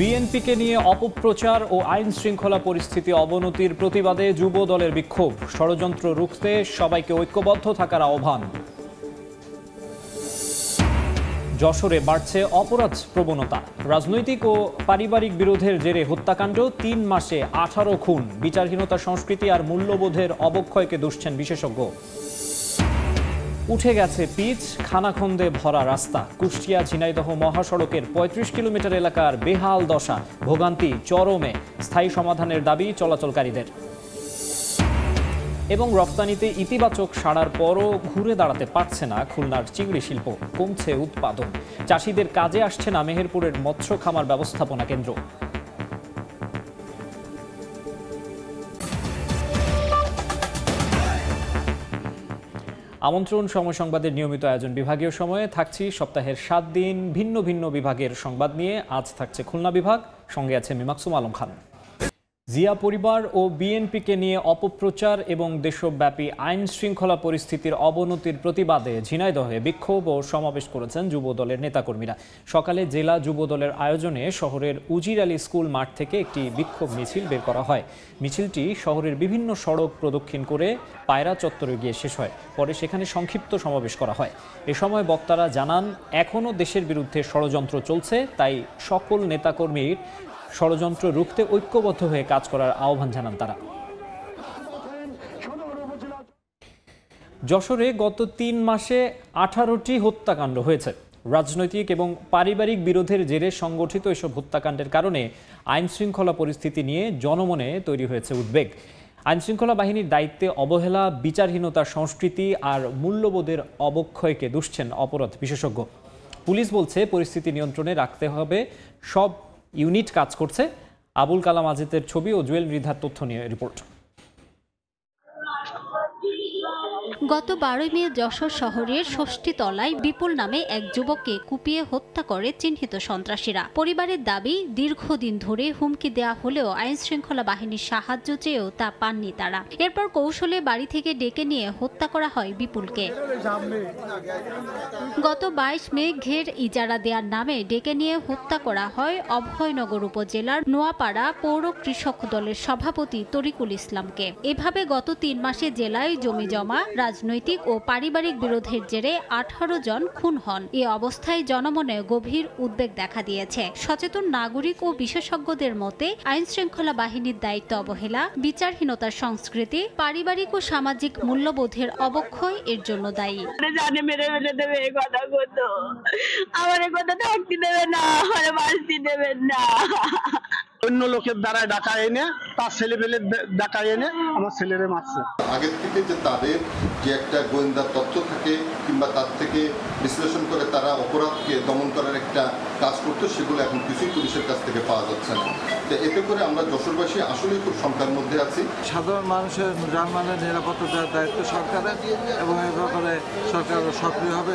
বিএনপিকে নিয়ে অপপ্রচার ও আইন শৃঙ্খলা পরিস্থিতি অবনতির প্রতিবাদে যুব দলের বিক্ষোভ, ষড়যন্ত্র রুখতে সবাইকে ঐক্যবদ্ধ থাকার আহ্বান। যশোরে বাড়ছে অপরাধ প্রবণতা, রাজনৈতিক ও পারিবারিক বিরোধের জেরে হত্যাকাণ্ড, ৩ মাসে 18 খুন, বিচারহীনতা সংস্কৃতি আর মূল্যবোধের অবক্ষয়কে দুষছেন বিশেষজ্ঞ। উঠে গেছে পিচ, খানাখন্দে ভরা রাস্তা, কুষ্টিয়া ঝিনাইদহ মহাসড়কের ৩৫ কিলোমিটার এলাকার বেহাল দশা, ভোগান্তি চরমে, স্থায়ী সমাধানের দাবি চলাচলকারীদের। এবং রপ্তানিতে ইতিবাচক সাড়ার পরও ঘুরে দাঁড়াতে পারছে না খুলনার চিংড়ি শিল্প, কমছে উৎপাদন, চাষিদের কাজে আসছে না মেহেরপুরের মৎস্য খামার ব্যবস্থাপনা কেন্দ্র। আমন্ত্রণ সময় সংবাদের নিয়মিত আয়োজন বিভাগীয় সময়ে থাকছি সপ্তাহের 7 দিন ভিন্ন ভিন্ন বিভাগের সংবাদ নিয়ে। আজ থাকছে খুলনা বিভাগ, সঙ্গে আছে মিমাকসুম আলম খান। জিয়া পরিবার ও বিএনপিকে নিয়ে অপপ্রচার এবং দেশব্যাপী আইন শৃঙ্খলা পরিস্থিতির অবনতির প্রতিবাদে ঝিনাইদহে বিক্ষোভ ও সমাবেশ করেছেন যুব দলের নেতাকর্মীরা। সকালে জেলা যুব দলের আয়োজনে শহরের উজির আলী স্কুল মাঠ থেকে একটি বিক্ষোভ মিছিল বের করা হয়। মিছিলটি শহরের বিভিন্ন সড়ক প্রদক্ষিণ করে পায়রা চত্বরে গিয়ে শেষ হয়। পরে সেখানে সংক্ষিপ্ত সমাবেশ করা হয়। এ সময় বক্তারা জানান, এখনও দেশের বিরুদ্ধে ষড়যন্ত্র চলছে, তাই সকল নেতাকর্মীর ষড়যন্ত্র রুখতে ঐক্যবদ্ধ হয়ে কাজ করার আহ্বান জানান তারা। যশোরে গত 3 মাসে 18টি হত্যাকাণ্ড হয়েছে। রাজনৈতিক এবং পারিবারিক বিরোধের জেরে সংগঠিত এসব হত্যাকাণ্ডের কারণে আইন শৃঙ্খলা পরিস্থিতি নিয়ে জনমনে তৈরি হয়েছে উদ্বেগ। আইন শৃঙ্খলা বাহিনীর দায়িত্বে অবহেলা, বিচারহীনতার সংস্কৃতি আর মূল্যবোধের অবক্ষয়কে দুষছেন অপরাধ বিশেষজ্ঞ। পুলিশ বলছে, পরিস্থিতি নিয়ন্ত্রণে রাখতে হবে সব ইউনিট কাজ করছে। আবুল কালাম আজিদের ছবি ও জুয়েল মৃধার তথ্য নিয়ে রিপোর্ট। গত 12 মে যশোর শহরের ষষ্ঠীতলায় বিপুল নামে এক যুবককে কুপিয়ে হত্যা করে চিহ্নিত সন্ত্রাসীরা। পরিবারের দাবি, দীর্ঘদিন ধরে হুমকি দেয়া হলেও আইন শৃঙ্খলা বাহিনীর সাহায্য চেয়েও তা পাননি তারা। এরপর কৌশলে বাড়ি থেকে ডেকে নিয়ে হত্যা করা হয় বিপুলকে। গত 22 মে ঘের ইজারা দেওয়ার নামে ডেকে নিয়ে হত্যা করা হয় অভয়নগর উপজেলার নোয়াপাড়া পৌর কৃষক দলের সভাপতি তরিকুল ইসলামকে। এভাবে গত 3 মাসে জেলায় জমি জমা, রাজনৈতিক ও পারিবারিক বিরোধের জেরে 18 জন খুন হন। এ অবস্থায় জনমনে গভীর উদ্বেগ দেখা দিয়েছে। সচেতন নাগরিক ও বিশেষজ্ঞদের মতে, আইন শৃঙ্খলা বাহিনীর দায়িত্ব অবহেলা, বিচারহীনতার সংস্কৃতি, পারিবারিক ও সামাজিক মূল্যবোধের অবক্ষয় এর জন্য দায়ী। জানে মেরে ফেলে দেবে, এই কথা বলতো, আমার এই কথা থাকতে দেবে না, আমার বাঁচতে দেবেন না। অন্য লোকের দ্বারা ডাকা এনে তার ছেলে পেলে ডাকা এনে আমার ছেলেরে মারছে। আগের থেকে যে তাদের যে একটা গোয়েন্দা তথ্য থাকে কিংবা তার থেকে বিশ্লেষণ করে তারা অপরাধকে দমন করার একটা কাজ করতো, সেগুলো এখন কিছুই পুলিশের কাছ থেকে পাওয়া যাচ্ছে না। তো এতে করে আমরা যশোরবাসী আসলেই খুব শঙ্কার মধ্যে আছি। সাধারণ মানুষের জানমালের নিরাপত্তা দেওয়ার দায়িত্ব সরকারের এবং এই ব্যাপারে সরকার সক্রিয় হবে,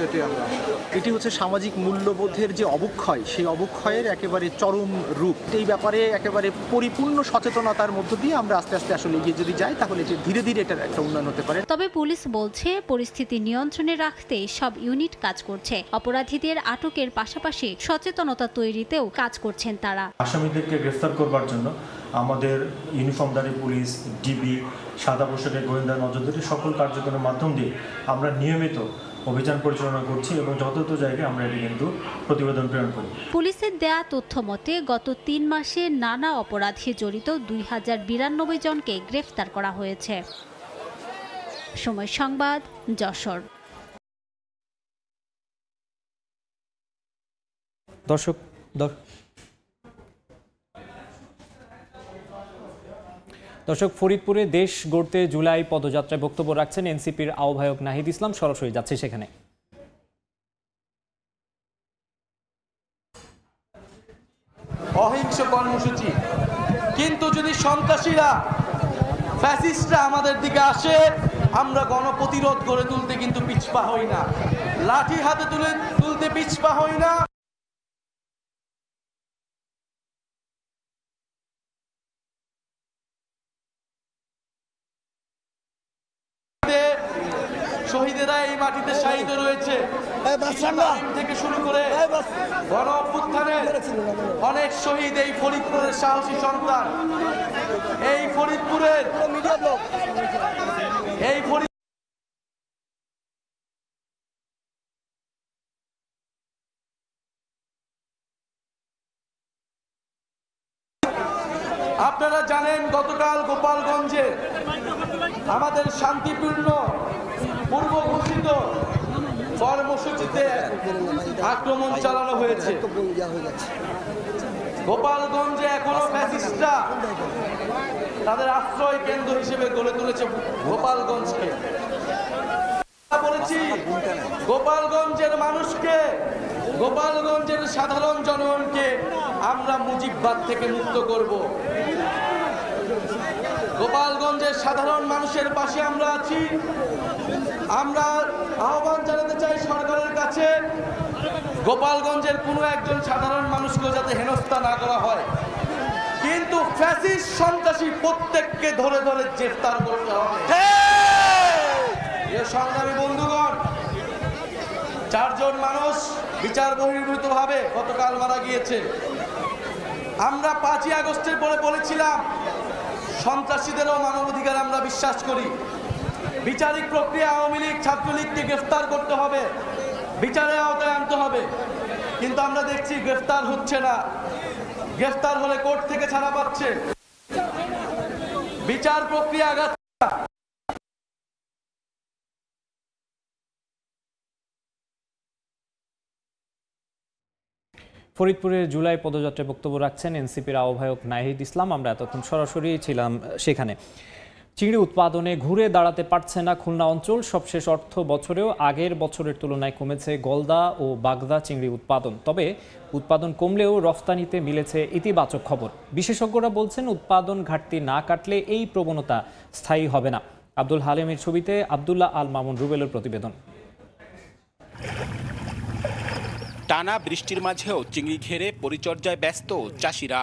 এটি হচ্ছে সামাজিক মূল্যবোধের যে অবক্ষয়, সেই অবক্ষয়ের একেবারে চরম রূপ। এই ব্যাপারে একেবারে পরিপূর্ণ সচেতনতার মধ্য দিয়ে আমরা আস্তে আস্তে আসলে এগিয়ে যদি যাই, তাহলে ধীরে ধীরে এটার একটা উন্নয়ন হতে পারে। তবে পুলিশ বলছে, পরিস্থিতি নিয়ন্ত্রণে রাখতে সব ইউনিট কাজ করছে। অপরাধীদের আটকের পাশাপাশি সচেতনতা তৈরিতেও কাজ করছেন তারা। আসামিদেরকে গ্রেফতার করবার জন্য আমাদের ইউনিফর্মধারী পুলিশ, ডিবি, সাদা পোশাকের গোয়েন্দা নজরদারি সকল কার্যক্রমের মাধ্যম দিয়ে আমরা নিয়মিত অভিযান পরিচালনা করছি এবং যথাযথ জায়গায় আমরা এটি কিন্তু প্রতিবেদন প্রেরণ করি। পুলিশের দেয়া তথ্য মতে গত 3 মাসে নানা অপরাধে জড়িত 2092 জনকে গ্রেফতার করা হয়েছে। সময় সংবাদ, যশোর। দর্শক, ফরিদপুরে দেশ গড়তে জুলাই পদযাত্রায় বক্তব্য রাখছেন এনসিপির আহ্বায়ক নাহিদ ইসলাম। সরাসরি যাচ্ছে সেখানে। অহিংস কর্মসূচি, কিন্তু যদি সন্ত্রাসীরা, ফ্যাসিস্টরা আমাদের দিকে আসে, আমরা গণপ্রতিরোধ গড়ে তুলতে কিন্তু পিছপা হই না, লাঠি হাতে তুলতে পিছপা হই না। শহীদেরা এই মাটিতে শাহিদ রয়েছে, থেকে শুরু করে গণ অভ্যুত্থানের অনেক শহীদ এই ফরিদপুরের সাহসী সন্তান। এই ফরিদপুরের আপনারা জানেন গতকাল গোপালগঞ্জে আমাদের শান্তিপূর্ণ পূর্ব ঘোষিত কর্মসূচিতে আক্রমণ চালানো হয়েছে। গোপালগঞ্জে এখনো ফ্যাসিস্টরা তাদের আশ্রয় কেন্দ্র হিসেবে গড়ে তুলেছে গোপালগঞ্জকে। বলেছি গোপালগঞ্জের মানুষকে, গোপালগঞ্জের সাধারণ জনগণকে আমরা মুজিববাদ থেকে মুক্ত করব। গোপালগঞ্জের সাধারণ মানুষের পাশে আমরা আছি। আমরা আহ্বান জানাতে চাই সরকারের কাছে, গোপালগঞ্জের কোনো একজন সাধারণ মানুষকে যাতে হেনস্থা না করা হয়, কিন্তু ফ্যাসিস্ট সন্ত্রাসী প্রত্যেককে ধরে ধরে গ্রেফতার করতে হবে। সংগ্রামী বন্ধুগণ, 4 জন মানুষ বিচার বহির্ভূতভাবে গতকাল মারা গিয়েছে। আমরা 5ই আগস্টের পরে বলেছিলাম সন্ত্রাসীদেরও মানবাধিকার আমরা বিশ্বাস করি। বিচারিক প্রক্রিয়া আওয়ামী লীগ ছাত্রলীগকে গ্রেফতার করতে হবে, বিচারের আওতায় আনতে হবে, কিন্তু আমরা দেখছি গ্রেফতার হচ্ছে না। গ্রেফতার হলে কোর্ট থেকে ছাড়া পাচ্ছে, বিচার প্রক্রিয়া আগাচ্ছে। ফরিদপুরের জুলাই পদযাত্রায় বক্তব্য রাখছেন এনসিপির আহ্বায়ক নাহিদ ইসলাম। আমরা এতক্ষণ সরাসরি ছিলাম সেখানে। চিংড়ি উৎপাদনে ঘুরে দাঁড়াতে পারছে না খুলনা অঞ্চল। সবশেষ অর্থ বছরেও আগের বছরের তুলনায় কমেছে গলদা ও বাগদা চিংড়ি উৎপাদন। তবে উৎপাদন কমলেও রফতানিতে মিলেছে ইতিবাচক খবর। বিশেষজ্ঞরা বলছেন উৎপাদন ঘাটতি না কাটলে এই প্রবণতা স্থায়ী হবে না। আব্দুল হালিমের ছবিতে আব্দুল্লাহ আল মামুন রুবেলের প্রতিবেদন। টানা বৃষ্টির মাঝেও চিংড়ি ঘেরে পরিচর্যায় ব্যস্ত চাষিরা।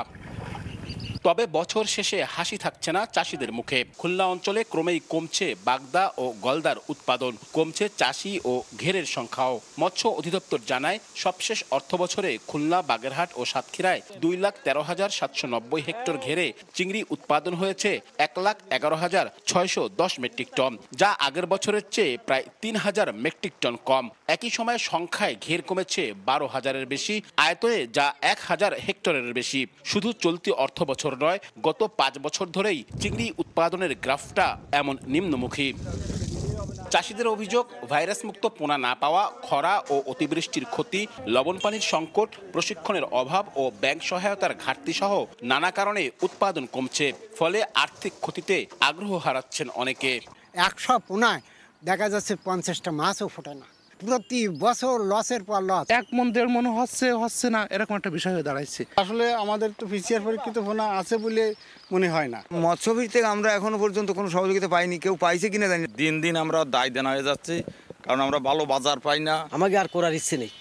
তবে বছর শেষে হাসি থাকছে না চাষিদের মুখে। খুলনা অঞ্চলে ক্রমেই কমছে বাগদা ও গলদার উৎপাদন, কমছে চাষি ও ঘেরের সংখ্যাও। মৎস্য অধিদপ্তর জানায় সবশেষ অর্থবছরে খুলনা, বাগেরহাট ও সাতক্ষীরায় 2,13,790 হেক্টর ঘেরে চিংড়ি উৎপাদন হয়েছে 1,11,610 মেট্রিক টন, যা আগের বছরের চেয়ে প্রায় 3,000 মেট্রিক টন কম। একই সময়ে সংখ্যায় ঘের কমেছে 12,000-এর বেশি, আয়তনে যা 1,000 হেক্টরের বেশি। শুধু চলতি অর্থ বছর নয়, গত 5 বছর ধরেই চিংড়ি উৎপাদনের গ্রাফটা এমন নিম্নমুখী। চাষিদের অভিযোগ, ভাইরাস মুক্ত পোনা না পাওয়া, খরা ও অতিবৃষ্টির ক্ষতি, লবণ পানির সংকট, প্রশিক্ষণের অভাব ও ব্যাংক সহায়তার ঘাটতি সহ নানা কারণে উৎপাদন কমছে। ফলে আর্থিক ক্ষতিতে আগ্রহ হারাচ্ছেন অনেকে। 100 পোনায় দেখা যাচ্ছে 50টা মাছও ফোটে না। প্রতি বছর লসের পর লস। 1 মণ 1.5 মণ হচ্ছে না, এরকম একটা বিষয় হয়ে দাঁড়াইছে। আসলে আমাদের তো পিসিআর পরীক্ষিত পোনা আছে বলে মনে হয় না। মৎস্যবিদ থেকে আমরা এখনো পর্যন্ত কোনো সহযোগিতা পাইনি, কেউ পাইছে কিনা জানি। দিন দিন আমরা দায় দেনা হয়ে যাচ্ছি, কারণ আমরা ভালো বাজার পাই না। আমাকে আর করার ইচ্ছে নেই,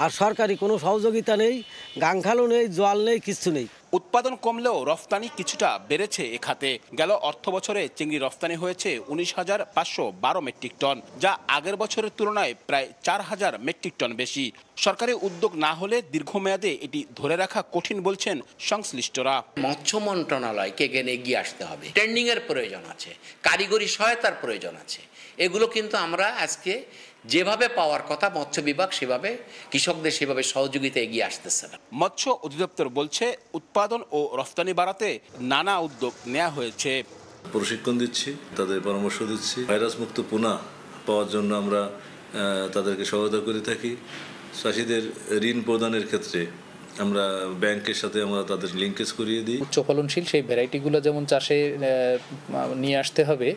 আর সরকারি কোনো সহযোগিতা নেই, গাংখালও নেই, জল নেই, কিছু নেই। উৎপাদন কমলেও রফতানি কিছুটা বেড়েছে এ খাতে। গেল অর্থ বছরে চিংড়ি রফতানি হয়েছে 19,512 মেট্রিক টন, যা আগের বছরের তুলনায় প্রায় 4,000 মেট্রিক টন বেশি। সরকারি উদ্যোগ না হলে দীর্ঘমেয়াদে এটি ধরে রাখা কঠিন বলছেন সংশ্লিষ্টরা। মৎস্য মন্ত্রণালয়কে এখানে এগিয়ে আসতে হবে। ট্রেনিং এর প্রয়োজন আছে, কারিগরি সহায়তার প্রয়োজন আছে। এগুলো কিন্তু আমরা আজকে যেভাবে পাওয়ার কথা মৎস্য বিভাগ সেভাবে কৃষকদের সেভাবে সহযোগিতা এগিয়ে আসতেছে না। মৎস্য অধিদপ্তর বলছে উৎপাদন ও রফতানি বাড়াতে নানা উদ্যোগ নেওয়া হয়েছে। প্রশিক্ষণ দিচ্ছি, তাদের পরামর্শ দিচ্ছি। ভাইরাস মুক্ত পোনা পাওয়ার জন্য আমরা তাদেরকে সহায়তা করে থাকি। চাষিদের ঋণ প্রদানের ক্ষেত্রে আমরা ব্যাংকের সাথে আমরা তাদের লিঙ্কেজ করিয়ে দিই। উচ্চ ফলনশীল সেই ভ্যারাইটিগুলো যেমন চাষে নিয়ে আসতে হবে,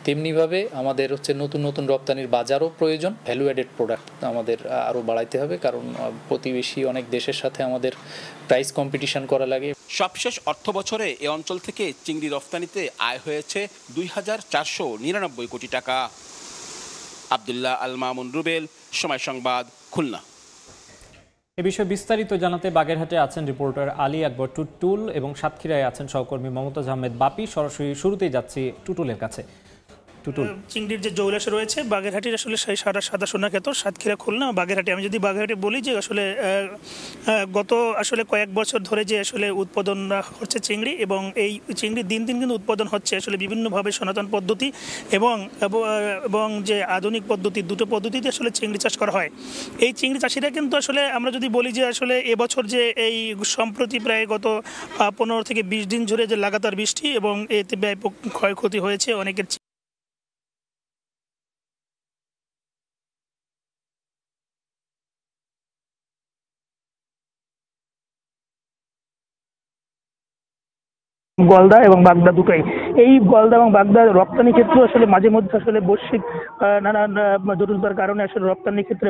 তেমনিভাবে আমাদের নতুন নতুন রপ্তানির বাজারও প্রয়োজন। ভ্যালু অ্যাডেড প্রোডাক্ট আমাদের আরও বাড়াইতে হবে, কারণ প্রতিবেশী অনেক দেশের সাথে আমাদের প্রাইস কম্পিটিশন করা লাগে। সবশেষ অর্থ বছরে এ অঞ্চল থেকে চিংড়ি রফতানিতে আয় হয়েছে 2,499 কোটি টাকা। আব্দুল্লাহ আল মামুন রুবেল, সময় সংবাদ, খুলনা। এ বিষয়ে বিস্তারিত জানাতে বাগেরহাটে আছেন রিপোর্টার আলী আকবর টুটুল এবং সাতক্ষীরায় আছেন সহকর্মী মমতাজ আহমেদ বাপি। সরাসরি শুরুতেই যাচ্ছি টুটুলের কাছে। টুটুল। চিংড়ির যে জৌলাস রয়েছে বাগেরহাটির আসলে সেই সাদা সোনা ক্ষেত, সাতক্ষীরা, খুলনা, বাগেরহাটি। আমি যদি বাগেরহাটি বলি যে আসলে গত আসলে কয়েক বছর ধরে যে আসলে উৎপাদন হচ্ছে চিংড়ি, এবং এই চিংড়ি দিন দিন কিন্তু উৎপাদন হচ্ছে আসলে বিভিন্নভাবে সনাতন পদ্ধতি এবং যে আধুনিক পদ্ধতি, দুটো পদ্ধতিতে আসলে চিংড়ি চাষ করা হয়। এই চিংড়ি চাষিরা কিন্তু আসলে আমরা যদি বলি যে আসলে এবছর যে এই সম্প্রতি প্রায় গত 15 থেকে 20 দিন ধরে যে লাগাতার বৃষ্টি এবং এতে ব্যাপক ক্ষয়ক্ষতি হয়েছে অনেকের। গলদা এবং বাগদা দুটোই। এই গলদা এবং বাগদা রপ্তানি ক্ষেত্রে আসলে মাঝে মধ্যে আসলে বৈশ্বিক নানান জটিলতার কারণে আসলে রপ্তানি ক্ষেত্রে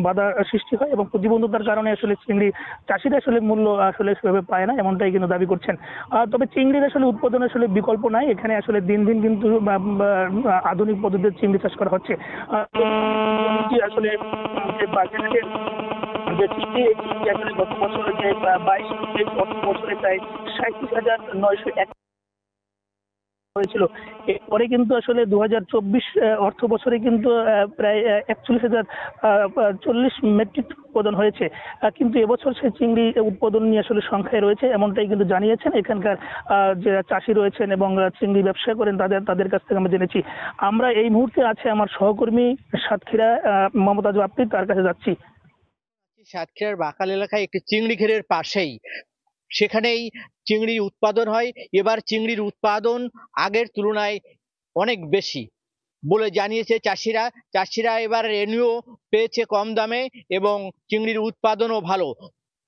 বাধা সৃষ্টি হয় এবং প্রতিবন্ধকতার কারণে আসলে চিংড়ি চাষিরা আসলে মূল্য আসলে সেভাবে পায় না, এমনটাই কিন্তু দাবি করছেন। তবে চিংড়ির আসলে উৎপাদন আসলে বিকল্প নাই, এখানে আসলে দিন দিন কিন্তু আধুনিক পদ্ধতিতে চিংড়ি চাষ করা হচ্ছে। আসলে যে চিংড়ি আসলে গত বছরে যে 22 বছরে প্রায় 37,901 হয়েছিল। এরপরে কিন্তু আসলে 2024 অর্থ বছরে কিন্তু প্রায় 41,040 মেট্রিক উৎপাদন হয়েছে, কিন্তু এবছর সেই চিংড়ি উৎপাদন নিয়ে আসলে সংখ্যায় রয়েছে, এমনটাই কিন্তু জানিয়েছেন এখানকার যে চাষি রয়েছেন এবং চিংড়ি ব্যবসা করেন তাদের কাছ থেকে আমরা জেনেছি। আমরা এই মুহূর্তে আছে আমার সহকর্মী সাতক্ষীরা মমতাজ বাপ্পি, তার কাছে যাচ্ছি। সাতক্ষীরার বাকাল এলাকায় একটি চিংড়ি ঘেরের পাশেই, সেখানেই চিংড়ির উৎপাদন হয়। এবার চিংড়ির উৎপাদন আগের তুলনায় অনেক বেশি বলে জানিয়েছে চাষিরা এবার রেনিও পেয়েছে কম দামে এবং চিংড়ির উৎপাদনও ভালো,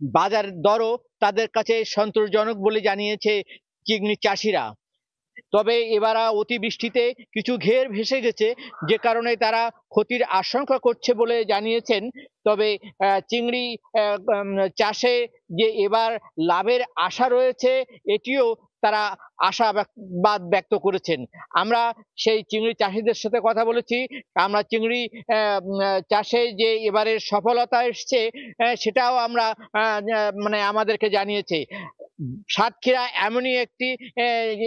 বাজার দরও তাদের কাছে সন্তোষজনক বলে জানিয়েছে চিংড়ি চাষিরা। তবে এবার অতিবৃষ্টিতে কিছু ঘের ভেসে গেছে, যে কারণে তারা ক্ষতির আশঙ্কা করছে বলে জানিয়েছেন। তবে চিংড়ি চাষে যে এবার লাভের আশা রয়েছে এটিও তারা আশাবাদ ব্যক্ত করেছেন। আমরা সেই চিংড়ি চাষিদের সাথে কথা বলেছি। আমরা চিংড়ি চাষে যে এবারের সফলতা এসছে সেটাও আমরা আমাদেরকে জানিয়েছে। সাতক্ষীরা এমনই একটি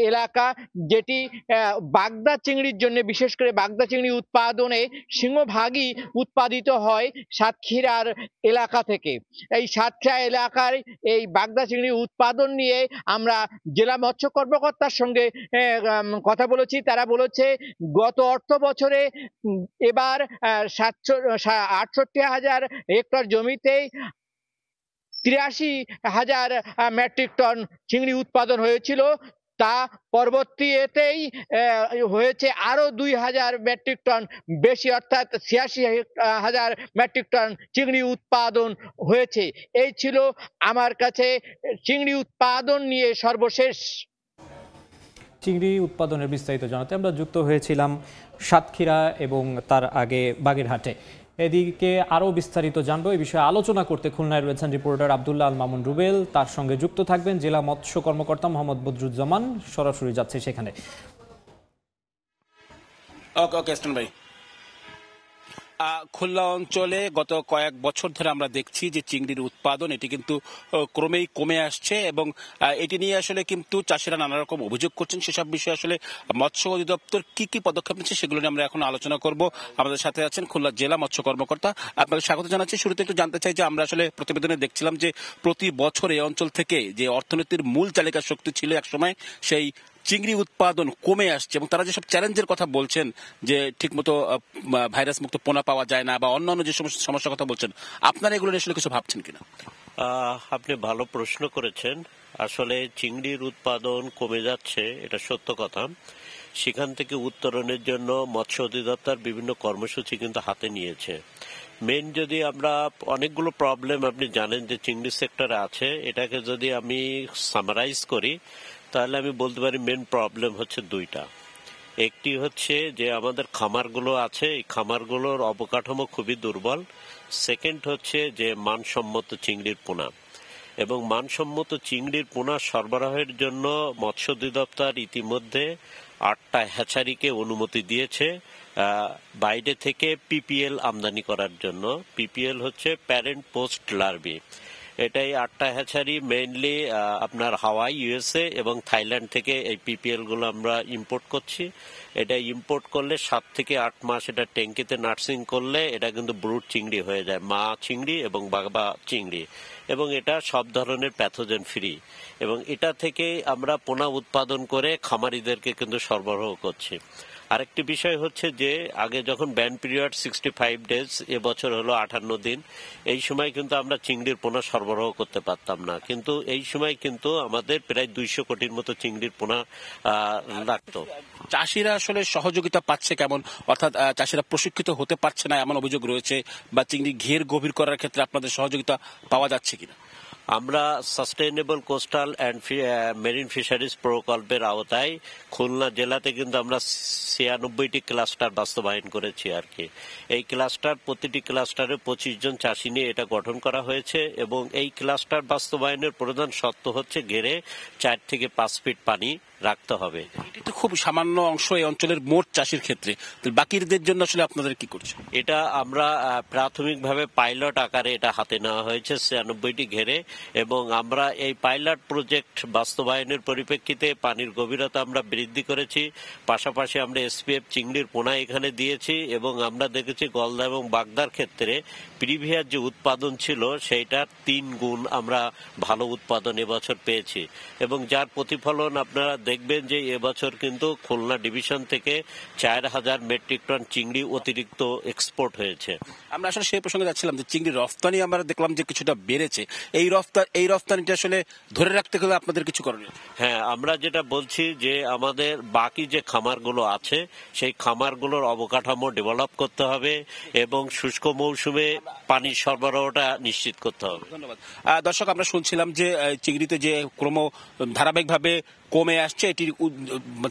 এলাকা যেটি বাগদা চিংড়ির জন্য, বিশেষ করে বাগদা চিংড়ি উৎপাদনে সিংহভাগই উৎপাদিত হয় সাতক্ষীরার এলাকা থেকে। এই সাতক্ষীরা এলাকার এই বাগদা চিংড়ি উৎপাদন নিয়ে আমরা জেলা মৎস্য কর্মকর্তার সঙ্গে কথা বলেছি। তারা বলেছে গত অর্থ বছরে এবার 68,000 হেক্টর জমিতেই 83,000 মেট্রিক টন চিংড়ি উৎপাদন হয়েছিল, তা পরবর্তীতেই হয়েছে আরো 2,000 মেট্রিক টন বেশি, অর্থাৎ 86,000 মেট্রিক টন চিংড়ি উৎপাদন হয়েছে। এই ছিল আমার কাছে চিংড়ি উৎপাদন নিয়ে সর্বশেষ। চিংড়ি উৎপাদনের বিস্তারিত জানাতে আমরা যুক্ত হয়েছিলাম সাতক্ষীরা এবং তার আগে বাগেরহাটে। এদিকে আরও বিস্তারিত জানবো, এই বিষয়ে আলোচনা করতে খুলনায় রয়েছেন রিপোর্টার আব্দুল্লাহ আল মামুন রুবেল, তার সঙ্গে যুক্ত থাকবেন জেলা মৎস্য কর্মকর্তা মোহাম্মদ বদরুজ্জামান। সরাসরি যাচ্ছে সেখানে। ওকে ভাই, খুলনা অঞ্চলে গত কয়েক বছর ধরে আমরা দেখছি যে চিংড়ির উৎপাদন এটি কিন্তু ক্রমেই কমে আসছে এবং এটি নিয়ে আসলে কিন্তু চাষিরা নানা রকম অভিযোগ করছেন। সেসব বিষয়ে আসলে মৎস্য অধিদপ্তর কি কি পদক্ষেপ নিচ্ছে সেগুলো নিয়ে আমরা এখন আলোচনা করব। আমাদের সাথে আছেন খুলনা জেলা মৎস্য কর্মকর্তা, আপনাদের স্বাগত জানাচ্ছি। শুরুতে একটু জানতে চাই যে আমরা আসলে প্রতিবেদনে দেখছিলাম যে প্রতি বছর এই অঞ্চল থেকে যে অর্থনীতির মূল চালিকা শক্তি ছিল একসময়, সেই চিংড়ি উৎপাদন কমে আসছে এবং তারা যেসব চ্যালেঞ্জের কথা বলছেন, যে ঠিকমতো ভাইরাস মুক্ত পোনা পাওয়া যায় না বা অন্যান্য যে সমস্যার কথা বলছেন, আপনারা এগুলো নিয়ে আসলে কিছু ভাবছেন কিনা? আপনি ভালো প্রশ্ন করেছেন। আসলে চিংড়ির উৎপাদন কমে যাচ্ছে, এটা সত্য কথা। সেখান থেকে উত্তরণের জন্য মৎস্য অধিদপ্তর বিভিন্ন কর্মসূচি কিন্তু হাতে নিয়েছে। মেন যদি আমরা অনেকগুলো প্রবলেম আপনি জানেন যে চিংড়ি সেক্টরে আছে, এটাকে যদি আমি সামারাইজ করি তাহলে আমি বলতে পারি মেন প্রবলেম হচ্ছে দুইটা। একটি হচ্ছে যে আমাদের খামারগুলো আছে, এই খামারগুলোর অবকাঠামো খুবই দুর্বল। সেকেন্ড হচ্ছে যে মানসম্মত চিংড়ির পোনা, এবং মানসম্মত চিংড়ির পোনা সরবরাহের জন্য মৎস্য অধিদপ্তর ইতিমধ্যে 8টা হ্যাচারিকে অনুমতি দিয়েছে বাইরে থেকে পিপিএল আমদানি করার জন্য। পিপিএল হচ্ছে প্যারেন্ট পোস্ট লার্ভি। এটাই 8টা হ্যাচারি মেইনলি আপনার হাওয়াই, ইউএসএ এবং থাইল্যান্ড থেকে এই পিপিএল গুলো আমরা ইম্পোর্ট করছি। এটা ইম্পোর্ট করলে 7 থেকে 8 মাস এটা ট্যাঙ্কিতে নার্সিং করলে এটা কিন্তু ব্রুড চিংড়ি হয়ে যায়, মা চিংড়ি এবং বাবা চিংড়ি, এবং এটা সব ধরনের প্যাথোজেন ফ্রি, এবং এটা থেকে আমরা পোনা উৎপাদন করে খামারিদেরকে কিন্তু সরবরাহ করছি। আরেকটি বিষয় হচ্ছে যে আগে যখন ব্যান পিরিয়ড 65 ডেজ, এবছর হলো 58 দিন, এই সময় কিন্তু আমরা চিংড়ির পোনা সরবরাহ করতে পারতাম না, কিন্তু এই সময় কিন্তু আমাদের প্রায় 200 কোটির মতো চিংড়ির পোনা লাগতো। চাষিরা আসলে সহযোগিতা পাচ্ছে কেমন, অর্থাৎ চাষিরা প্রশিক্ষিত হতে পারছে না এমন অভিযোগ রয়েছে, বা চিংড়ি ঘের গভীর করার ক্ষেত্রে আপনাদের সহযোগিতা পাওয়া যাচ্ছে কিনা? আমরা sustainable coastal and marine fisheries প্রকল্পের আওতায় খুলনা জেলাতে কিন্তু আমরা 96টি ক্লাস্টার বাস্তবায়ন করেছি আর কি। এই ক্লাস্টার, প্রতিটি ক্লাস্টারে 25 জন চাষি নিয়ে এটা গঠন করা হয়েছে, এবং এই ক্লাস্টার বাস্তবায়নের প্রধান শর্ত হচ্ছে ঘেরে 4 থেকে 5 ফিট পানি রাখতে হবে। এটি তো খুব সামান্য অংশ এই অঞ্চলের মোট চাষির ক্ষেত্রে, বাকিদের জন্য আসলে আপনাদের কি করছে? এটা আমরা প্রাথমিকভাবে পাইলট আকারে এটা হাতে নেওয়া হয়েছে 96টি ঘেরে, এবং আমরা এই পাইলট প্রজেক্ট বাস্তবায়নের পরিপ্রেক্ষিতে পানির গভীরতা আমরা বৃদ্ধি করেছি। পাশাপাশি আমরা এসপিএফ চিংড়ির পোনা এখানে দিয়েছি, এবং আমরা দেখেছি গলদা এবং বাগদার ক্ষেত্রে প্রিভিয়াস যে উৎপাদন ছিল সেইটার 3 গুণ আমরা ভালো উৎপাদন এবছর পেয়েছি, এবং যার প্রতিফলন আপনারা দেখবেন যে এবছর কিন্তু খুলনা ডিভিশন থেকে 4000 মেট্রিক টন চিংড়ি অতিরিক্ত এক্সপোর্ট হয়েছে। আমরা আসলে সেই প্রসঙ্গে যাচ্ছিলাম যে চিংড়ি রফতানি আমরা দেখলাম যে কিছুটা বেড়েছে, এই রফতানিটা আসলে ধরে রাখতে হলে আপনাদের কিছু করণীয়? হ্যাঁ, আমরা যেটা বলছি যে আমাদের বাকি যে খামারগুলো আছে সেই খামারগুলোর অবকাঠামো ডেভেলপ করতে হবে, এবং শুষ্ক মৌসুমে পানির সরবরাহটা নিশ্চিত করতে হবে। ধন্যবাদ। দর্শক, আমরা শুনছিলাম যে চিংড়িতে যে ক্রম ধারাবাহিকভাবে কমে আসছে, এটির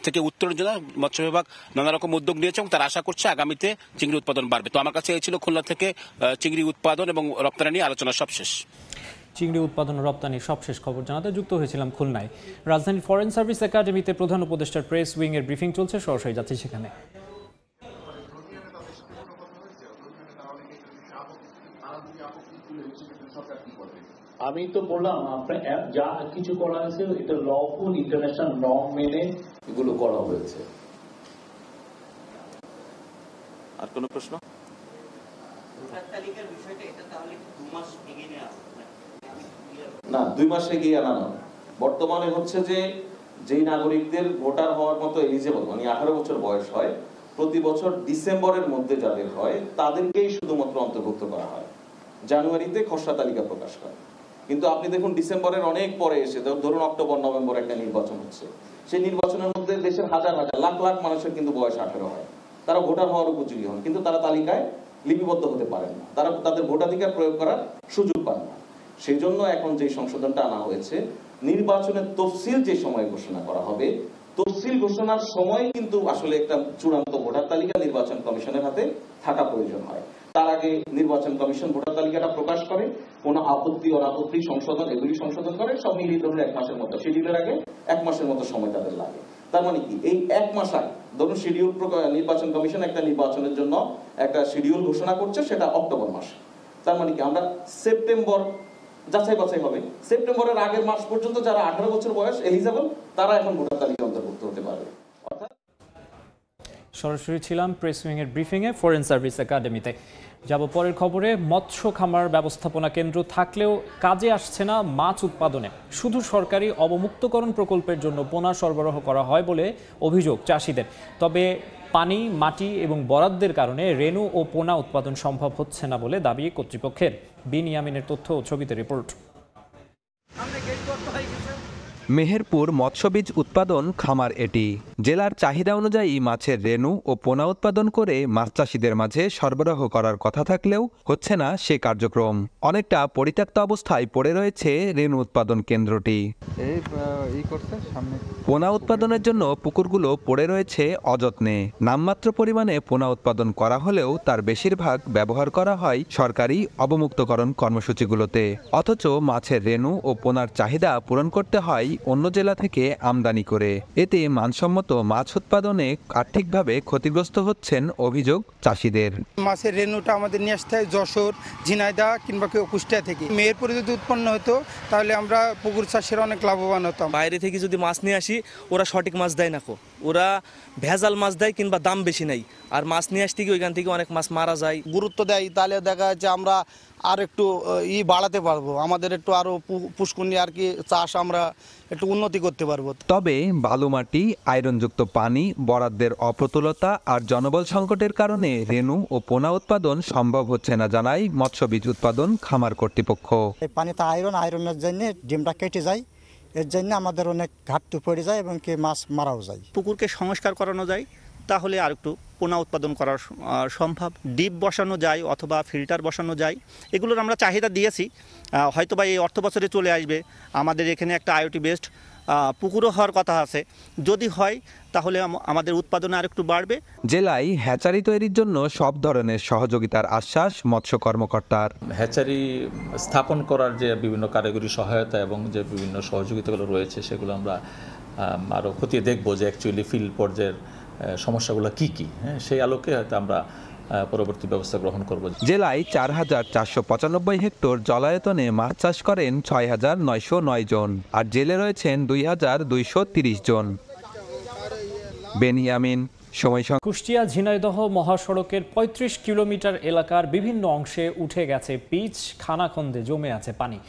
থেকে উত্তরণের জন্য মৎস্য বিভাগ নানা রকম উদ্যোগ নিয়েছে, এবং তারা আশা করছে আগামীতে চিংড়ি উৎপাদন বাড়বে। তো আমার কাছে এই ছিল খুলনা থেকে চিংড়ি উৎপাদন এবং রপ্তানি নিয়ে আলোচনা সবশেষ। চিংড়ি উৎপাদন ও রপ্তানি সবশেষ খবর জানাতে যুক্ত হয়েছিলাম খুলনায়। রাজধানীর ফরেন সার্ভিস একাডেমিতে প্রধান উপদেষ্টার প্রেস উইং এর ব্রিফিং চলছে, সরাসরি যাচ্ছি সেখানে। আমি তো বললাম আপনার যা কিছু করা হয়েছে এটা লফুল ইন্টারন্যাশনাল নর্ম মেনে এগুলো করা হয়েছে। আর কোনো প্রশ্ন? না, 2 মাস এগিয়ে আনা নয়। বর্তমানে হচ্ছে যে যেই নাগরিকদের ভোটার হওয়ার মতো এলিজেবল, মানে 18 বছর বয়স হয়, প্রতি বছর ডিসেম্বরের মধ্যে যাদের হয় তাদেরকেই শুধুমাত্র অন্তর্ভুক্ত করা হয়। জানুয়ারিতে খসড়া তালিকা প্রকাশ করে, কিন্তু আপনি দেখুন ডিসেম্বরের অনেক পরে এসে ধরুন অক্টোবর নভেম্বর একটা নির্বাচন হচ্ছে, সেই নির্বাচনের মধ্যে দেশের হাজার হাজার লাখ লাখ মানুষের কিন্তু বয়স 18 হয়, তারা ভোটার হওয়ার উপযোগী হন, কিন্তু তারা তালিকায় লিপিবদ্ধ হতে পারেন না, তারা তাদের ভোটাধিকার প্রয়োগ করার সুযোগ পান না। সেই জন্য এখন যে সংশোধনটা আনা হয়েছে, নির্বাচনের তফসিল যে সময় ঘোষণা করা হবে, তফসিল ঘোষণার সময় কিন্তু আসলে একটা চূড়ান্ত ভোটার তালিকা নির্বাচন কমিশনের হাতে থাকা প্রয়োজন হয়। তার আগে নির্বাচন কমিশন ভোটার তালিকাটা প্রকাশ করে, কোন আপত্তি অনাপত্তি সংশোধন এগুলি সংশোধন করে, সব মিলিয়ে ধরুন 1 মাসের মতো, শিডিউলের আগে 1 মাসের মতো সময় তাদের লাগে। তার মানে কি, এই 1 মাস আগে ধরুন শিডিউল নির্বাচন কমিশন একটা নির্বাচনের জন্য একটা শিডিউল ঘোষণা করছে, সেটা অক্টোবর মাসে। তার মানে কি আমরা সেপ্টেম্বর যাচাই বাছাই হবে, সেপ্টেম্বরের আগের মাস পর্যন্ত যারা 18 বছর বয়স এলিজেবল তারা এখন ভোটার তালিকায় অন্তর্ভুক্ত হতে পারবে। সরাসরি ছিলাম প্রেস উইং এর ব্রিফিং এ ফরেন সার্ভিস একাডেমিতে। যাব পরের খবরে। মৎস্য খামার ব্যবস্থাপনা কেন্দ্র থাকলেও কাজে আসছে না মাছ উৎপাদনে। শুধু সরকারি অবমুক্তকরণ প্রকল্পের জন্য পোনা সরবরাহ করা হয় বলে অভিযোগ চাষিদের। তবে পানি, মাটি এবং বরাদ্দের কারণে রেনু ও পোনা উৎপাদন সম্ভব হচ্ছে না বলে দাবি কর্তৃপক্ষের। বিন ইয়ামিনের তথ্য ও ছবিতে রিপোর্ট। মেহেরপুর মৎস্যবীজ উৎপাদন খামার এটি। জেলার চাহিদা অনুযায়ী মাছের রেনু ও পোনা উৎপাদন করে মাছ চাষিদের মাঝে সরবরাহ করার কথা থাকলেও হচ্ছে না সে কার্যক্রম। অনেকটা পরিত্যক্ত অবস্থায় পড়ে রয়েছে রেনু উৎপাদন কেন্দ্রটি। পোনা উৎপাদনের জন্য পুকুরগুলো পড়ে রয়েছে অযত্নে। নামমাত্র পরিমাণে পোনা উৎপাদন করা হলেও তার বেশিরভাগ ব্যবহার করা হয় সরকারি অবমুক্তকরণ কর্মসূচিগুলোতে। অথচ মাছের রেনু ও পোনার চাহিদা পূরণ করতে হয় অন্য জেলা থেকে আমদানি করে। এতে মানসম্মত মতো মাছ উৎপাদনে আর্থিকভাবে ক্ষতিগ্রস্ত হচ্ছেন অভিযোগ চাষিদের। মাছের রেনুটা আমাদের নিয়ে আসতে হয় যশোর, ঝিনাইদহ কিংবা কেউ কুষ্টিয়া থেকে। মেহেরপুরে যদি উৎপন্ন হতো তাহলে আমরা পুকুর চাষের অনেক লাভবান হতাম। বাইরে থেকে যদি মাছ নিয়ে আসি ওরা সঠিক মাছ দেয় না, ওরা ভেজাল মাছ দেয় কিংবা দাম বেশি নেই। আর মাছ নিয়ে আসতে গিয়ে ওইখান থেকে অনেক মাছ মারা যায়। গুরুত্ব দেয় তাহলে দেখা যাচ্ছে আমরা আর একটু বাড়াতে পারবো, আমাদের একটু আরো পুষ্কুনি আর কি চাষ আমরা একটু উন্নতি করতে পারবো। তবে বালুমাটি, আয়রনযুক্ত পানি, বরাদ্দের অপ্রতুলতা আর জনবল সংকটের কারণে রেনু ও পোনা উৎপাদন সম্ভব হচ্ছে না জানায় মৎস্য বীজ উৎপাদন খামার কর্তৃপক্ষ। পানিতে আয়রনের জন্য ডিমটা কেটে যায়, এর জন্য আমাদের অনেক ঘাটতি পড়ে যায় এবং কি মাছ মারাও যায়। পুকুরকে সংস্কার করানো যায় তাহলে আর একটু পোনা উৎপাদন করা সম্ভব। ডিপ বসানো যায় অথবা ফিল্টার বসানো যায়, এগুলোর আমরা চাহিদা দিয়েছি। হয়তোবা এই অর্থ বছরে চলে আসবে। আমাদের এখানে একটা আইওটি বেসড পুকুরও হওয়ার কথা আছে। যদি হয় তাহলে আমাদের উৎপাদন আর একটু বাড়বে। জেলায় হ্যাচারি তৈরির জন্য সব ধরনের সহযোগিতার আশ্বাস মৎস্য কর্মকর্তার। হ্যাচারি স্থাপন করার যে বিভিন্ন কারিগরি সহায়তা এবং যে বিভিন্ন সহযোগিতাগুলো রয়েছে সেগুলো আমরা আরও খতিয়ে দেখব যে অ্যাকচুয়ালি ফিল্ড পর্যায়ের সমস্যাগুলো কি কি, সেই আলোকে হয়তো আমরা পরবর্তী ব্যবস্থা গ্রহণ করব। জেলায় ৪,৪৯৫ হেক্টর জলায়তনে মাছ চাষ করেন ৬,৯০৯ জন, আর জেলে রয়েছেন ২,২৩০ জন। বেনিয়ামিন, সময়। কুষ্টিয়া ঝিনাইদহ মহাসড়কের ৩৫ কিলোমিটার এলাকার বিভিন্ন অংশে উঠে গেছে পিচ, খানাখন্দে জমে আছে পানি।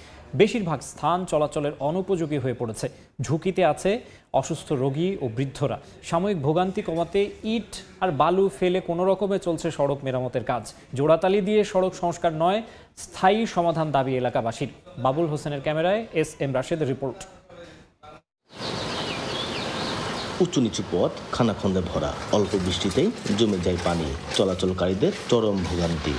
বেশিরভাগ স্থান চলাচলের অনুপযোগী হয়ে পড়েছে। ঝুঁকিতে আছে অসুস্থ রোগী ও বৃদ্ধরা। সাময়িক ভোগান্তি কমাতে ইট আর বালু ফেলে কোনো রকমে চলছে সড়ক মেরামতের কাজ। জোড়াতালি দিয়ে সড়ক সংস্কার নয়, স্থায়ী সমাধান দাবি এলাকাবাসীর। বাবুল হোসেনের ক্যামেরায় SM রাশেদের রিপোর্ট। উঁচু নিচু পথ, খানাখন্দে ভরা, অল্প বৃষ্টিতেই জমে যায় পানি, চলাচলকারীদের চরম ভোগান্তি।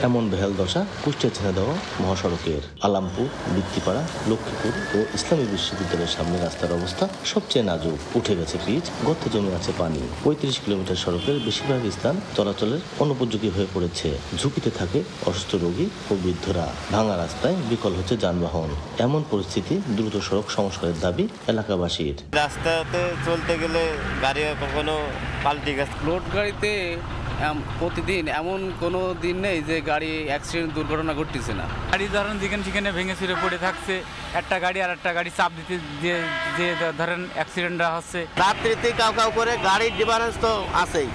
এমন বেহাল দশা কুষ্টিয়া ঝিনাইদহ মহাসড়কের। আলামপুর, বৃত্তিপাড়া, লক্ষ্মীপুর ও ইসলামী বিশ্ববিদ্যালয়ের সামনে রাস্তার অবস্থা সবচেয়ে নাজুক। উঠে গেছে পিচ, গর্তে জমে আছে পানি। ৩৫ কিলোমিটার সড়কের বেশিরভাগ স্থান চলাচলের অনুপযোগী হয়ে পড়েছে। ঝুঁকিতে থাকে অসুস্থ রোগী ও বৃদ্ধরা। ভাঙা রাস্তায় বিকল হচ্ছে যানবাহন। এমন পরিস্থিতি দ্রুত সড়ক সংস্কারের দাবি এলাকাবাসীর। রাস্তাতে চলতে গেলে গাড়ি কখনো পাল্টি গেছে। লোড গাড়িতে প্রতিদিন এমন কোনো দিন নেই যে গাড়ি অ্যাক্সিডেন্ট দুর্ঘটনা ঘটতেছে না। গাড়ি ধরেন যেখানে ভেঙে ছিঁড়ে পড়ে থাকছে, একটা গাড়ি আর একটা গাড়ি চাপ দিতে যে ধরেন অ্যাক্সিডেন্টটা হচ্ছে। রাত্রিতে কাউ করে গাড়ির ডিফারেন্স তো আছেই,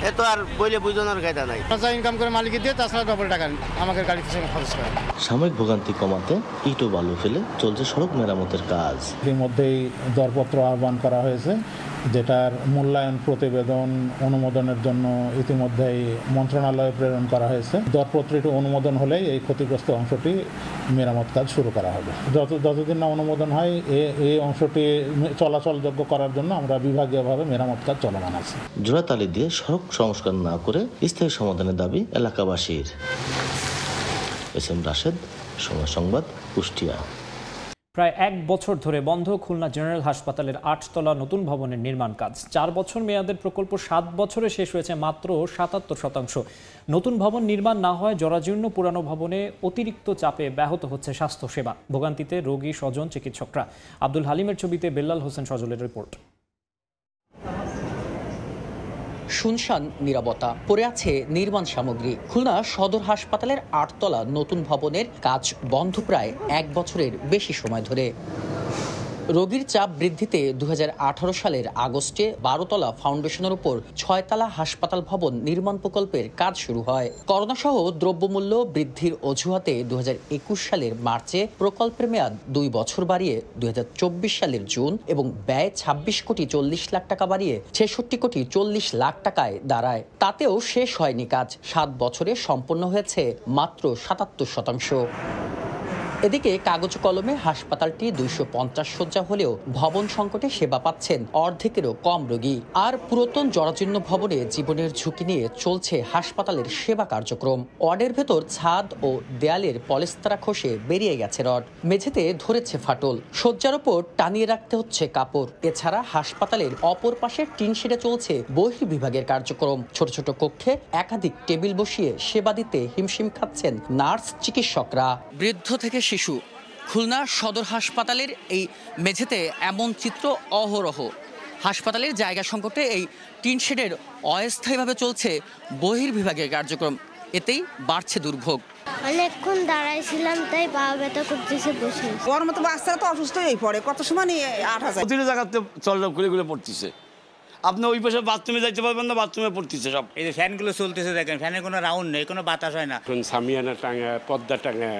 এ তো আর বইলে বুঝানোর কায়দা নাই। ইনকাম করে মালিক দিয়ে তাছাড়া ডবল টাকা আমাদের গাড়িতে খরচ করে। সাময়িক ভোগান্তি কমাতে ইট ও বালু ফেলে চলছে সড়ক মেরামতের কাজ। এর মধ্যেই দরপত্র আহ্বান করা হয়েছে, যেটার মূল্যায়ন প্রতিবেদন অনুমোদনের জন্য ইতিমধ্যেই মন্ত্রণালয়ে প্রেরণ করা হয়েছে। দরপত্রটি অনুমোদন হলেই এই ক্ষতিগ্রস্ত অংশটি মেরামত কাজ শুরু করা হবে। যতদিন না অনুমোদন হয় এই অংশটি চলাচলযোগ্য করার জন্য আমরা বিভাগীয়ভাবে মেরামত কাজ চলমান আছে। জোড়াতালি দিয়ে সড়ক সংস্কার না করে স্থায়ী সমাধানের দাবি এলাকাবাসীর। SM রাশেদ, সময় সংবাদ, কুষ্টিয়া। প্রায় 1 বছর ধরে বন্ধ খুলনা জেনারেল হাসপাতালের 8তলা নতুন ভবনের নির্মাণ কাজ। 4 বছর মেয়াদের প্রকল্প 7 বছরে শেষ হয়েছে মাত্র 77%। নতুন ভবন নির্মাণ না হয় জরাজীর্ণ পুরানো ভবনে অতিরিক্ত চাপে ব্যাহত হচ্ছে স্বাস্থ্যসেবা। ভোগান্তিতে রোগী, স্বজন, চিকিৎসকরা। আব্দুল হালিমের ছবিতে বেল্লাল হোসেন সজলের রিপোর্ট। শুনশান নীরবতা, পড়ে আছে নির্মাণ সামগ্রী। খুলনা সদর হাসপাতালের 8তলা নতুন ভবনের কাজ বন্ধ প্রায় 1 বছরের বেশি সময় ধরে। রোগীর চাপ বৃদ্ধিতে 2018 সালের আগস্টে 12তলা ফাউন্ডেশনের উপর 6তলা হাসপাতাল ভবন নির্মাণ প্রকল্পের কাজ শুরু হয়। করোনাসহ দ্রব্যমূল্য বৃদ্ধির অজুহাতে 2021 সালের মার্চে প্রকল্পের মেয়াদ 2 বছর বাড়িয়ে 2024 সালের জুন এবং ব্যয় 26 কোটি 40 লাখ টাকা বাড়িয়ে 66 কোটি 40 লাখ টাকায় দাঁড়ায়। তাতেও শেষ হয়নি কাজ। 7 বছরে সম্পন্ন হয়েছে মাত্র 77%। এদিকে কাগজ কলমে হাসপাতালটি 250 শয্যা হলেও ভবন সংকটে সেবা পাচ্ছেন অর্ধেকেরও কম রোগী। আর পুরাতন জরাজীর্ণ ভবনে জীবনের ঝুঁকি নিয়ে চলছে হাসপাতালের সেবা কার্যক্রম। ওয়ার্ডের ভেতর ছাদ ও দেয়ালের পলেস্তারা খসে বেরিয়ে গেছে রড, মেঝেতে ধরেছে ফাটল, শয্যার ওপর টানিয়ে রাখতে হচ্ছে কাপড়। এছাড়া হাসপাতালের অপর পাশে টিন শেডে চলছে বহির্বিভাগের কার্যক্রম। ছোট ছোট কক্ষে একাধিক টেবিল বসিয়ে সেবা দিতে হিমশিম খাচ্ছেন নার্স, চিকিৎসকরা। বৃদ্ধ থেকে শিশু খুলনা সদর হাসপাতালের এই মেঝেতে এমন চিত্র অহরহ। হাসপাতালের জায়গা সংকটে এই টিন শেডের অস্থায়ীভাবে চলছে বহির্বিভাগের কার্যক্রম, এতেই বাড়ছে দুর্ভোগ। অনেকক্ষণ দাঁড়াইছিলাম, তাই পা ব্যথা করতেছে বসে। ওর মতো বাচ্চারা তো অসুস্থ হয়ে পড়ে, কত সময় নিয়ে 8,000 প্রতিটা জায়গাতে চলজম খুলে পড়তেছে। আপনি ওই পাশে বাথরুমে যাইতে পারবেন না, বাথরুমে পড়তেছে সব। এই যে ফ্যানগুলো চলতেছে দেখেন, ফ্যানের কোনো রাউন্ড নেই, কোনো বাতাস হয় না। এখন সামিয়ানা টাঙা, পর্দা টাঙা,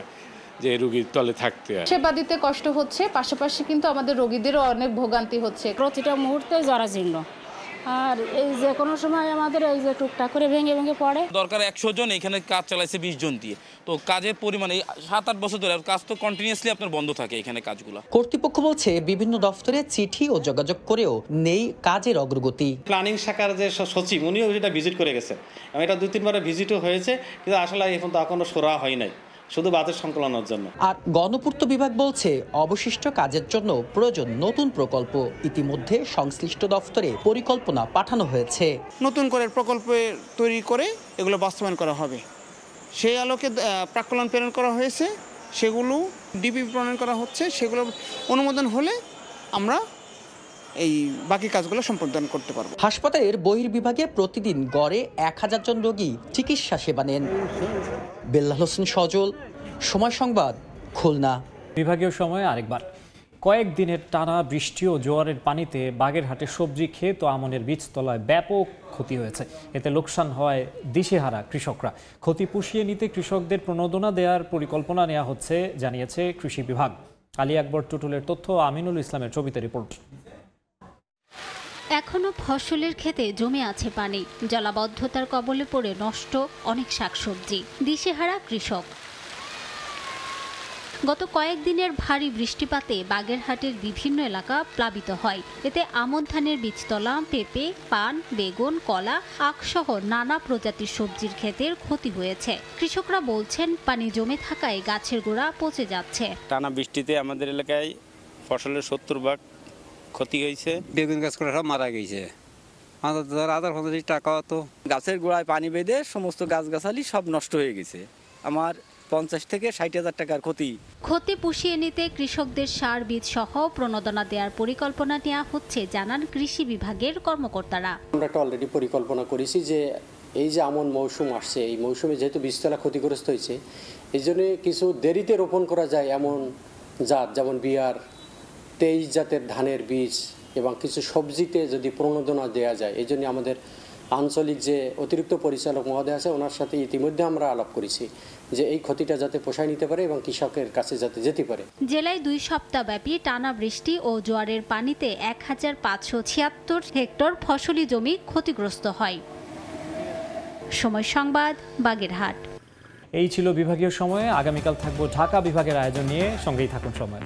যে রোগীর তলে থাকতে হয়। সেবা দিতে কষ্ট হচ্ছে, পাশাপাশি কিন্তু আমাদের রোগীদেরও অনেক ভোগান্তি হচ্ছে। প্রতিটা মুহূর্তে জরাজীর্ণ, আর এই যে কোনো সময় আমাদের এই যে টুকটাক করে ভেঙে ভেঙে পড়ে। দরকার 100 জন, এখানে কাজ চালাইছে 20 জন দিয়ে। তো কাজের পরিমাণ এই 7-8 বছর ধরে কাজ তো কন্টিনিউয়াসলি আপনার বন্ধ থাকে এখানে কাজগুলো। কর্তৃপক্ষ বলছে বিভিন্ন দফতরে চিঠি ও যোগাযোগ করেও নেই কাজের অগ্রগতি। প্ল্যানিং শাখার যে সচিব উনিও যেটা ভিজিট করে গেছে, এটা 2-3 ভিজিটও হয়েছে, কিন্তু আসলে এখন তো এখনো সরা হয় নাই, শুধু বাজেট সংকলনের জন্য। আর গণপূর্ত বিভাগ বলছে অবশিষ্ট কাজের জন্য প্রয়োজন নতুন প্রকল্প। ইতিমধ্যে সংশ্লিষ্ট দফতরে পরিকল্পনা পাঠানো হয়েছে। নতুন করে প্রকল্প তৈরি করে এগুলো বাস্তবায়ন করা হবে। সেই আলোকে প্রাক্কলন প্রেরণ করা হয়েছে, সেগুলো ডিপি প্রণয়ন করা হচ্ছে, সেগুলো অনুমোদন হলে আমরা এই বাকি কাজগুলো সম্পাদন করতে পারবো। হাসপাতালের বহির্বিভাগে প্রতিদিন গড়ে 1000 জন রোগী চিকিৎসা সেবা নেন। বেল্লাল হোসেন সজল, সময় সংবাদ, খুলনা। বিভাগীয় সময় আরেকবার। কয়েকদিনের টানা বৃষ্টি ও জোয়ারের পানিতে বাগেরহাটে সবজি ক্ষেত ও আমনের বীজতলায় ব্যাপক ক্ষতি হয়েছে। এতে লোকসান হয় দিশেহারা কৃষকরা। ক্ষতি পুষিয়ে নিতে কৃষকদের প্রণোদনা দেওয়ার পরিকল্পনা নেওয়া হচ্ছে জানিয়েছে কৃষি বিভাগ। আলী আকবর টুটুলের তথ্য, আমিনুল ইসলামের ছবিতে রিপোর্ট। এখনো ফসলের ক্ষেতে জমে আছে পানি, জলাবদ্ধতার কবলে পড়ে নষ্ট অনেক শাকসবজি, দিশেহারা কৃষক। গত কয়েকদিনের ভারী বৃষ্টিপাতে বাগেরহাটের বিভিন্ন এলাকা প্লাবিত হয়। এতে আমন ধানের বীজতলা, পেঁপে, পান, বেগুন, কলা, আখসহ নানা প্রজাতির সবজির ক্ষেতের ক্ষতি হয়েছে। কৃষকরা বলছেন পানি জমে থাকায় গাছের গোড়া পচে যাচ্ছে। টানা বৃষ্টিতে আমাদের এলাকায় ফসলের 70% ক্ষতি হয়েছে। বেগুন গাছ করে সব মারা গেছে। আদার 50 টাকা তো গাছের গোড়ায় পানি বেঁধে সমস্ত গাছগাছালি সব নষ্ট হয়ে গেছে। আমার 50 থেকে 60,000 টাকার ক্ষতি। ক্ষতি পুষিয়ে নিতে কৃষকদের সার বীজ সহ প্রণোদনা দেওয়ার পরিকল্পনা নেওয়া হচ্ছে জানান কৃষি বিভাগের কর্মকর্তারা। আমরা একটা অলরেডি পরিকল্পনা করেছি যে এই যে আমন মৌসুম আসছে, এই মৌসুমে যেহেতু বীজতলা ক্ষতিগ্রস্ত হয়েছে, এই জন্য কিছু দেরিতে রোপণ করা যায় এমন জাত, যেমন বিয়ার 23 জাতের ধানের বীজ এবং কিছু সবজিতে যদি প্রণোদনা দেওয়া যায়, এই জন্য আমাদের আঞ্চলিক যে অতিরিক্ত পরিচালক মহোদয় আছে ওনার সাথে ইতিমধ্যে আমরা আলাপ করেছি যে এই ক্ষতিটা যাতে পোষায় নিতে পারে এবং কৃষকের কাছে যাতে যেতে পারে। জেলায় 2 সপ্তাহব্যাপী টানা বৃষ্টি ও জোয়ারের পানিতে 1576 হেক্টর ফসলি জমি ক্ষতিগ্রস্ত হয়। সময় সংবাদ, বাগেরহাট। এই ছিল বিভাগীয় সময়ে। আগামীকাল থাকবো ঢাকা বিভাগের আয়োজন নিয়ে, সঙ্গেই থাকুন সময়।